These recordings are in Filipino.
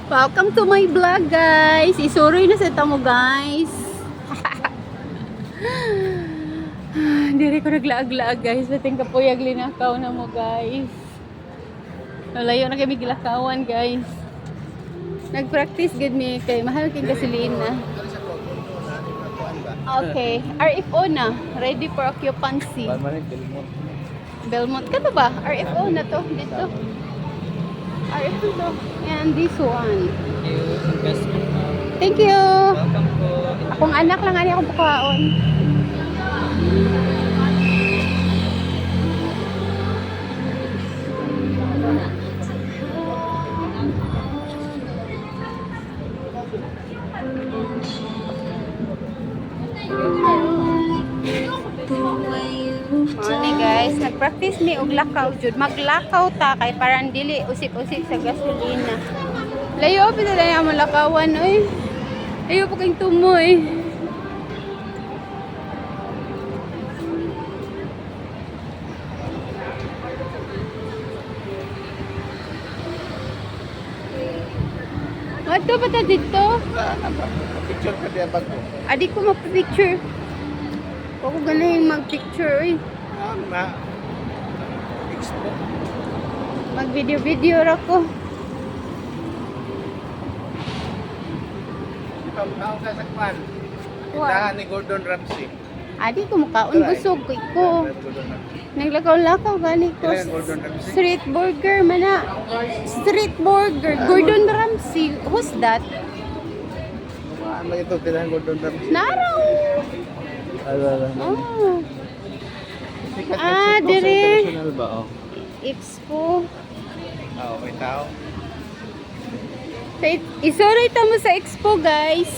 Welcome to my vlog, guys. Isuroy na sa tamo, guys. Diri ko naglaag-laag, guys. Bating kapuyag linakaw na mo, guys. Malayo na kami gilakawan, guys. Nag-practice good me kay mahal king gasolina. Okay, RFO na. Ready for occupancy. Belmont ka ba? RFO na to dito. RFO to. And this one. Thank you. Welcome po. Akong anak lang ani akong bukaon. Morning guys, nag-practice mi og lakaw jud. Maglakaw ta kay parang dili usik-usik sa gasolina. Layo pa na lang mo lakawan oy. Layo pa kay tumoy. Ato pa ta dito? Picture ka diya bag ko. Adi ko magpa-picture. Ako ganahin mag-picture eh. Na expo. Mag-video-video ra ko. Pamtao ka sa kwan. Wow. Tindahan ni Gordon Ramsay. Adi ko makaon busog ko ko. Naglakaw-lakaw gani ko. Kailan Gordon Ramsay? Street burger man na. Street burger. Gordon Ramsay. Who's that? Ano ito? Tindahan Gordon Ramsay. Naraw. Ala. Oh. Sikat Ah, Expo sa dire. international ba? Oh. Expo. Okay, tao. Isuroy ta mo sa expo guys.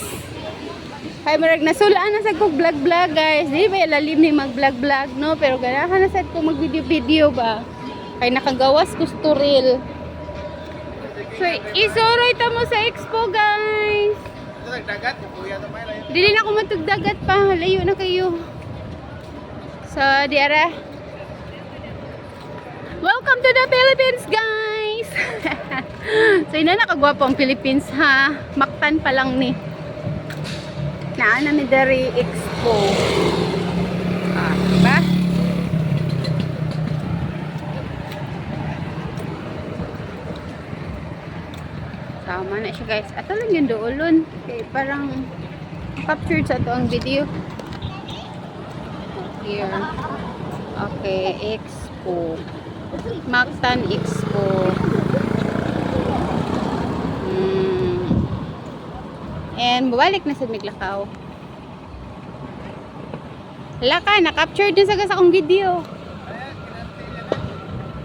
Kay marag nasulaan na sa kog vlog-vlog guys. Di ba lalim ni mag-vlog-vlog no? Pero ganahan na sa ko mag-video-video ba. Kay nakagawas ko reel. So isuroy ta mo sa expo guys. Ito nagdagat, kuya to may layo. Dili na ko matugdagat pa. Layo na kayo. So diara. Welcome to the Philippines guys. So ina nakagwapo ang Philippines ha. Mactan pa lang ni. Naana mi dari expo. Ah, diba? Sama na siya guys. Ato lang yung doolon. Okay, parang captured sa to ang video. Here. Okay, expo. Mactan Expo. And balik na sa Miglakaw. Laka, na-captured din sa akong video.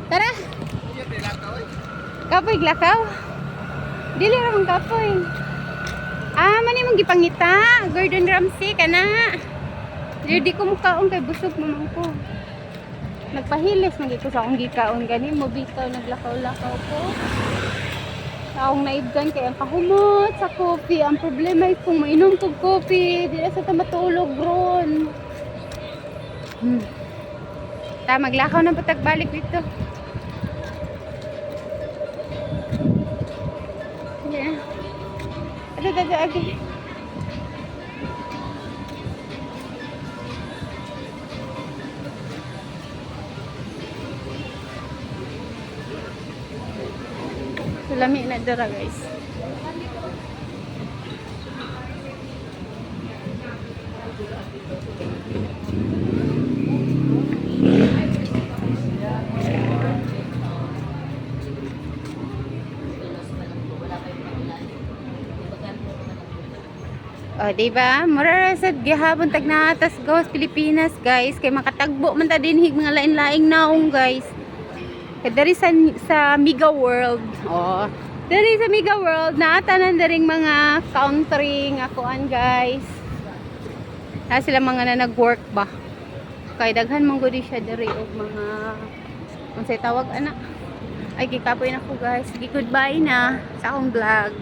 Tara! Kapoy, Glakaw? Dili ramang kapoy. Ah, mani mong gipangita. Gordon Ramsay ka na. Di ko mukaon kay busog mamang ko. Nagpahilis, naging ko sa akong gikaon. Ganin mo, bitaw, naglakaw-lakaw ko. Akong naibgan kay ang kahumot sa coffee. Ang problema ay kung mainom kong coffee, di na sa tamatulog ron. Maglakaw ng patagbalik dito. Yeah. Ada agi. Lami na dara guys. Oh, diba? Mura sa gihapon tag natas gawas Pilipinas, guys. Kay makatagbo man ta dinhig mga lain-laing naong, guys. Kay dari sa Mega World. Oh, dari sa Mega World naatanan daring mga country nga kuan, guys. Na sila mga na nag-work ba. Kay daghan man gud siya dari og mga unsay tawag ana. Ay gikapoy na ko, guys. Sige, goodbye na sa akong vlog.